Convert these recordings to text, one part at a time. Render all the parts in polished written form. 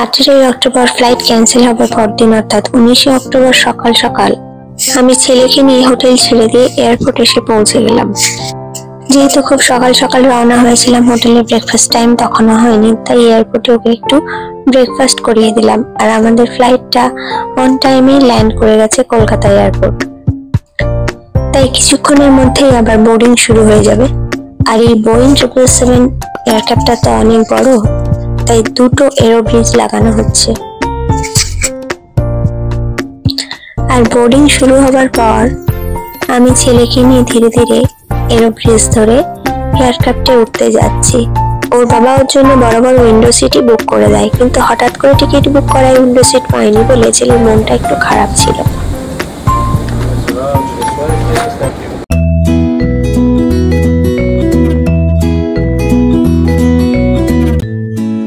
18 October flight cancel হবার পরদিন অর্থাৎ 19 অক্টোবর সকাল সকাল আমি ছেলেকে নিয়ে হোটেল ছেড়ে দিয়ে এয়ারপোর্ট এসে পৌঁছে গেলাম। যেহেতু খুব সকাল সকাল রওনা হয়েছিলাম, হোটেলে ব্রেকফাস্ট টাইম তখনও হয়নি, তাই এয়ারপোর্টে ওকে একটু ব্রেকফাস্ট করিয়ে দিলাম। আর আমাদের ফ্লাইটটা অন টাইমে ল্যান্ড করে গেছে কলকাতা এয়ারপোর্ট, তাই কিছুক্ষণের মধ্যেই আবার বোর্ডিং শুরু হয়ে যাবে। আর এই বোয়িং 777 এয়ারক্রাফটটা তো অনেক বড়, তাই দুটো এরো ব্রিজ লাগানো হচ্ছে। আর বোর্ডিং শুরু হবার পর আমি ছেলেকে নিয়ে ধীরে ধীরে এরো ব্রিজ ধরে এয়ারক্রাফটে উঠতে যাচ্ছি। ওর বাবা ওর জন্য বড় বড় উইন্ডো সিটই বুক করে দেয়, কিন্তু হঠাৎ করে টিকিট বুক করায় উইন্ডো সিট পাইনি বলে ছেলের মনটা একটু খারাপ ছিল।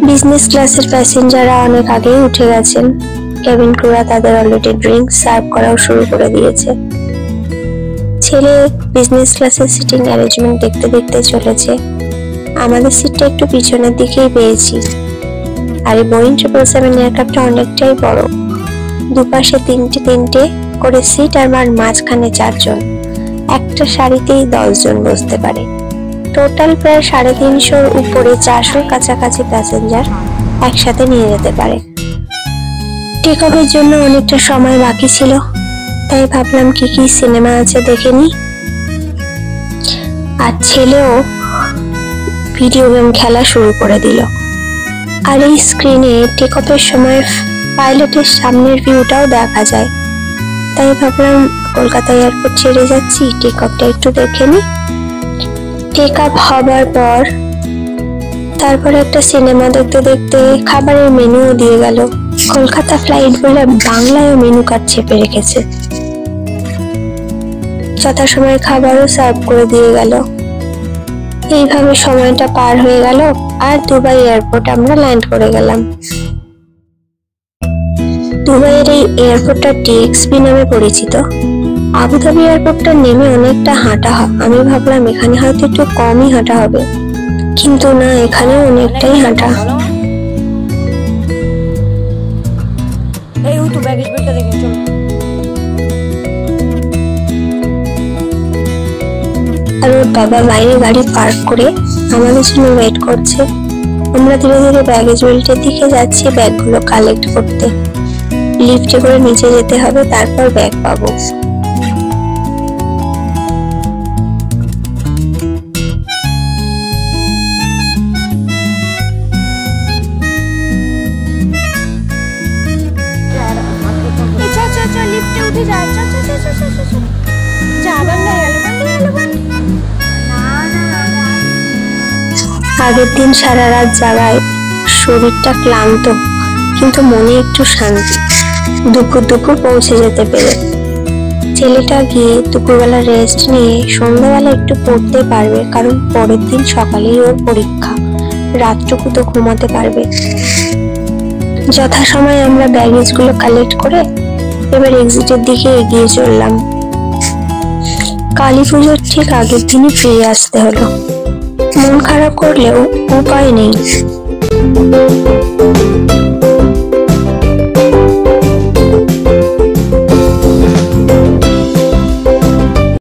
বিজনেস ক্লাসের প্যাসেঞ্জাররা অনেক আগেই উঠে গেছেন। কেবিন ক্রুরা তাদের অলরেডি ড্রিঙ্কস সার্ভ করাও শুরু করে দিয়েছে। ছেলে বিজনেস ক্লাসের সিটিং অ্যারেঞ্জমেন্ট দেখতে দেখতে চলেছে। আমাদের সিটটা একটু পিছনের দিকেই পেয়েছি। আর এই বোয়িং 777 এয়ারক্রাফটটা অনেকটাই বড়, দুপাশে তিনটে করে সিট আর মাঝখানে 4 জন। একটা সারিতেই 10 জন বসতে পারে। টোটাল প্রায় 350 উপরে 400 কাছাকাছি প্যাসেঞ্জার একসাথে নিয়ে যেতে পারে। টেক অফের জন্য অনেকটা সময় বাকি ছিল, তাই ভাবলাম কি কি সিনেমা আছে দেখে নি। আর ছেলেও ভিডিও গেম খেলা শুরু করে দিল। আর এই স্ক্রিনে টেক অফের সময় পাইলটের সামনের ভিউটাও দেখা যায়, তাই ভাবলাম কলকাতা এয়ারপোর্ট ছেড়ে যাচ্ছি, টেক অফটা একটু দেখে নি। টেক অফ হবার পর তারপর একটা সিনেমা দেখতে দেখতে খাবারের মেনুও দিয়ে গেল। কলকাতা ফ্লাইট বলে বাংলায় মেনু কার্ড চেপে রেখেছে। যথাসময়ে খাবারও সার্ভ করে দিয়ে গেল। এইভাবে সময়টা পার হয়ে গেল আর দুবাই এয়ারপোর্ট আমরা ল্যান্ড করে গেলাম। দুবাইয়ের এই এয়ারপোর্টটা টিএক্সবি নামে পরিচিত। আবুধাবি এয়ারপোর্টটা নেমে অনেকটা হাঁটা হয়। আমি ভাবলাম এখানে হয়তো একটু কমই হাঁটা হবে, কিন্তু না, এখানে অনেকটাই হাঁটা। আর ওর বাবা বাইরে গাড়ি পার্ক করে আমাদের জন্য ওয়েট করছে। আমরা ধীরে ধীরে ব্যাগেজ বেল্টের দিকে যাচ্ছি ব্যাগগুলো কালেক্ট করতে। লিফটে করে নিচে যেতে হবে, তারপর ব্যাগ পাবো। আগের দিন সারা রাত জাগায়, শরীরটা ক্লান্ত, কিন্তু মনে একটু শান্তি। দুপুর পৌঁছে যেতে পেরে ছেলেটা গিয়ে দুপুরবেলা রেস্ট নিয়ে সন্ধ্যাবেলা একটু পড়তে পারবে, কারণ পরের দিন সকালেই ওর পরীক্ষা। রাতটুকু তো ঘুমাতে পারবে। যথাসময়ে আমরা ব্যাগেজ গুলো কালেক্ট করে এবার এক্সিটের দিকে এগিয়ে চললাম। কালী পুজোর ঠিক আগের দিনই ফিরে আসতে হলো। মন খারাপ করলেও উপায় নেই।